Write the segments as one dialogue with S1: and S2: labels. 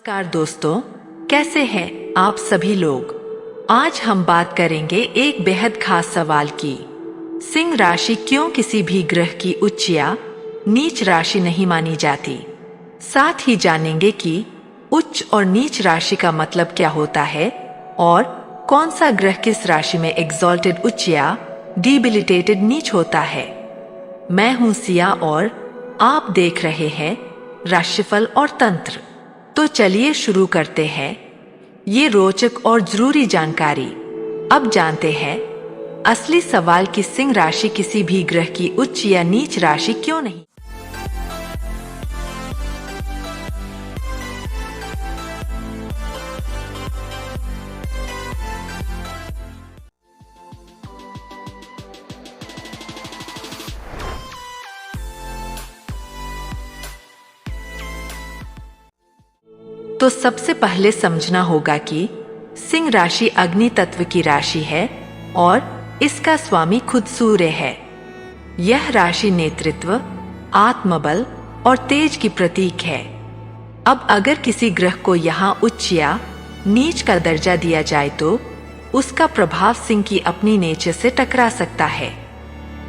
S1: नमस्कार दोस्तों, कैसे हैं आप सभी लोग। आज हम बात करेंगे एक बेहद खास सवाल की। सिंह राशि क्यों किसी भी ग्रह की उच्च या नीच राशि नहीं मानी जाती। साथ ही जानेंगे कि उच्च और नीच राशि का मतलब क्या होता है और कौन सा ग्रह किस राशि में एक्सॉल्टेड उच्च या डिबिलिटेटेड नीच होता है। मैं हूं सिया और आप देख रहे हैं राशिफल और तंत्र। तो चलिए शुरू करते हैं ये रोचक और जरूरी जानकारी। अब जानते हैं असली सवाल कि सिंह राशि किसी भी ग्रह की उच्च या नीच राशि क्यों नहीं। तो सबसे पहले समझना होगा कि सिंह राशि अग्नि तत्व की राशि है और इसका स्वामी खुद सूर्य है। यह राशि नेतृत्व, आत्मबल और तेज की प्रतीक है। अब अगर किसी ग्रह को यहाँ उच्च या नीच का दर्जा दिया जाए तो उसका प्रभाव सिंह की अपनी नेचर से टकरा सकता है।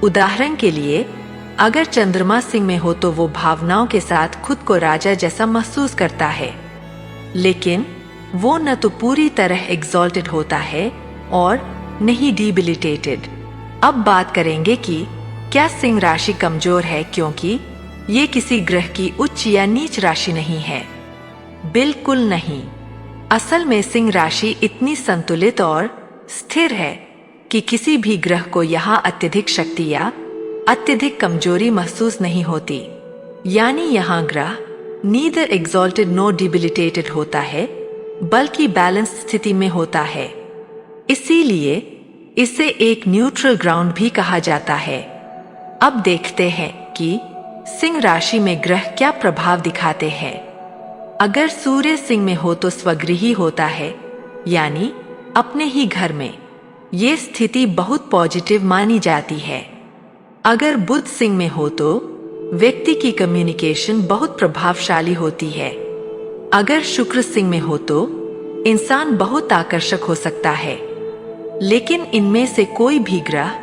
S1: उदाहरण के लिए, अगर चंद्रमा सिंह में हो तो वो भावनाओं के साथ खुद को राजा जैसा महसूस करता है, लेकिन वो न तो पूरी तरह एग्जॉल्टेड होता है और न ही डिबिलिटेटेड। अब बात करेंगे कि क्या सिंह राशि कमजोर है क्योंकि ये किसी ग्रह की उच्च या नीच राशि नहीं है। बिल्कुल नहीं। असल में सिंह राशि इतनी संतुलित और स्थिर है कि किसी भी ग्रह को यहाँ अत्यधिक शक्ति या अत्यधिक कमजोरी महसूस नहीं होती। यानी यहाँ ग्रह नीदर एग्जॉल्टेड नो डिबिलिटेटेड होता है, बल्कि बैलेंस स्थिति में होता है। इसीलिए इसे एक न्यूट्रल ग्राउंड भी कहा जाता है। अब देखते हैं कि सिंह राशि में ग्रह क्या प्रभाव दिखाते हैं। अगर सूर्य सिंह में हो तो स्वगृही होता है, यानी अपने ही घर में। ये स्थिति बहुत पॉजिटिव मानी जाती है। अगर बुध सिंह में हो तो व्यक्ति की कम्युनिकेशन बहुत प्रभावशाली होती है। अगर शुक्र सिंह में हो तो इंसान बहुत आकर्षक हो सकता है। लेकिन इनमें से कोई भी ग्रह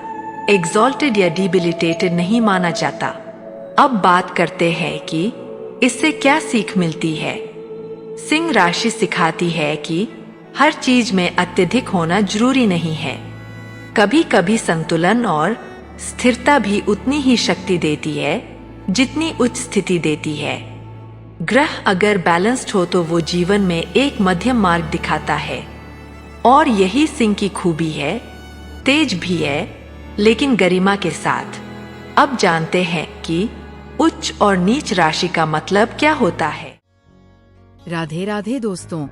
S1: एग्जॉल्टेड या डिबिलिटेटेड नहीं माना जाता। अब बात करते हैं कि इससे क्या सीख मिलती है। सिंह राशि सिखाती है कि हर चीज में अत्यधिक होना जरूरी नहीं है। कभी कभी संतुलन और स्थिरता भी उतनी ही शक्ति देती है जितनी उच्च स्थिति देती है। ग्रह अगर बैलेंस्ड हो तो वो जीवन में एक मध्यम मार्ग दिखाता है, और यही सिंह की खूबी है। तेज भी है, लेकिन गरिमा के साथ। अब जानते हैं कि उच्च और नीच राशि का मतलब क्या होता है।
S2: राधे राधे दोस्तों,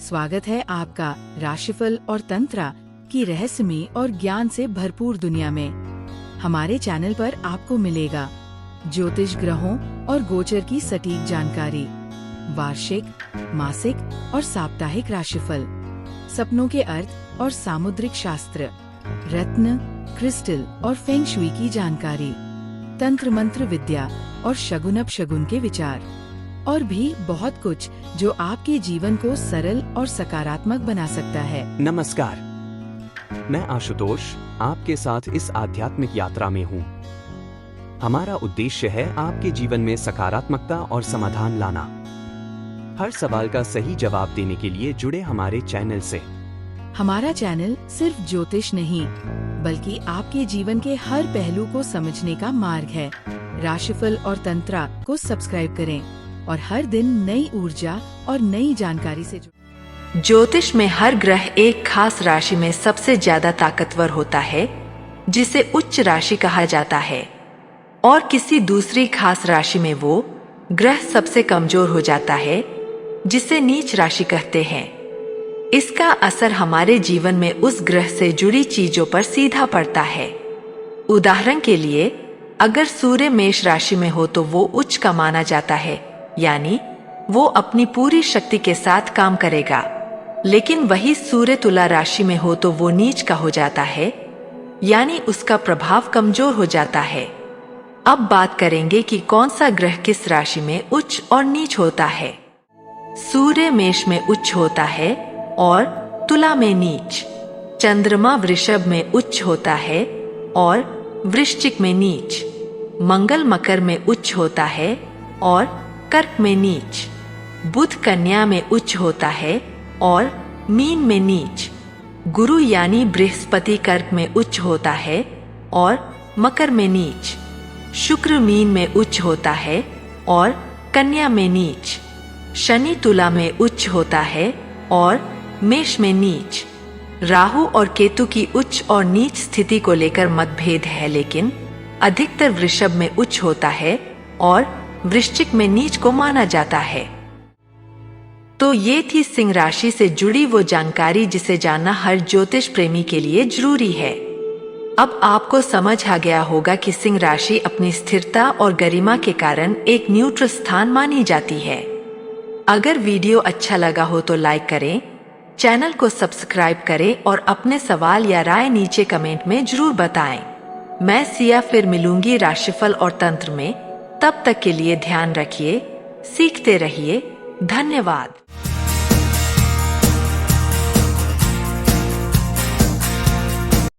S2: स्वागत है आपका राशिफल और तंत्र की रहस्यमय और ज्ञान से भरपूर दुनिया में। हमारे चैनल पर आपको मिलेगा ज्योतिष ग्रहों और गोचर की सटीक जानकारी, वार्षिक, मासिक और साप्ताहिक राशिफल, सपनों के अर्थ और सामुद्रिक शास्त्र, रत्न, क्रिस्टल और फेंग शुई की जानकारी, तंत्र मंत्र विद्या और शगुन अपशगुन के विचार, और भी बहुत कुछ जो आपके जीवन को सरल और सकारात्मक बना सकता है।
S3: नमस्कार, मैं आशुतोष आपके साथ इस आध्यात्मिक यात्रा में हूँ। हमारा उद्देश्य है आपके जीवन में सकारात्मकता और समाधान लाना। हर सवाल का सही जवाब देने के लिए जुड़े हमारे चैनल से।
S2: हमारा चैनल सिर्फ ज्योतिष नहीं, बल्कि आपके जीवन के हर पहलू को समझने का मार्ग है। राशिफल और तंत्र को सब्सक्राइब करें और हर दिन नई ऊर्जा और नई जानकारी से जुड़ें।
S1: ज्योतिष में हर ग्रह एक खास राशि में सबसे ज्यादा ताकतवर होता है, जिसे उच्च राशि कहा जाता है, और किसी दूसरी खास राशि में वो ग्रह सबसे कमजोर हो जाता है, जिसे नीच राशि कहते हैं। इसका असर हमारे जीवन में उस ग्रह से जुड़ी चीजों पर सीधा पड़ता है। उदाहरण के लिए, अगर सूर्य मेष राशि में हो तो वो उच्च का माना जाता है, यानी वो अपनी पूरी शक्ति के साथ काम करेगा। लेकिन वही सूर्य तुला राशि में हो तो वो नीच का हो जाता है, यानी उसका प्रभाव कमजोर हो जाता है। अब बात करेंगे कि कौन सा ग्रह किस राशि में उच्च और नीच होता है। सूर्य मेष में उच्च होता है और तुला में नीच। चंद्रमा वृषभ में उच्च होता है और वृश्चिक में नीच। मंगल मकर में उच्च होता है और कर्क में नीच। बुध कन्या में उच्च होता है और मीन में नीच। गुरु यानी बृहस्पति कर्क में उच्च होता है और मकर में नीच। शुक्र मीन में उच्च होता है और कन्या में नीच। शनि तुला में उच्च होता है और मेष में नीच। राहु और केतु की उच्च और नीच स्थिति को लेकर मतभेद है, लेकिन अधिकतर वृषभ में उच्च होता है और वृश्चिक में नीच को माना जाता है। तो ये थी सिंह राशि से जुड़ी वो जानकारी जिसे जानना हर ज्योतिष प्रेमी के लिए जरूरी है। अब आपको समझ आ गया होगा कि सिंह राशि अपनी स्थिरता और गरिमा के कारण एक न्यूट्रल स्थान मानी जाती है। अगर वीडियो अच्छा लगा हो तो लाइक करें, चैनल को सब्सक्राइब करें और अपने सवाल या राय नीचे कमेंट में जरूर बताएं। मैं सिया फिर मिलूंगी राशिफल और तंत्र में। तब तक के लिए ध्यान रखिए, सीखते रहिए। धन्यवाद।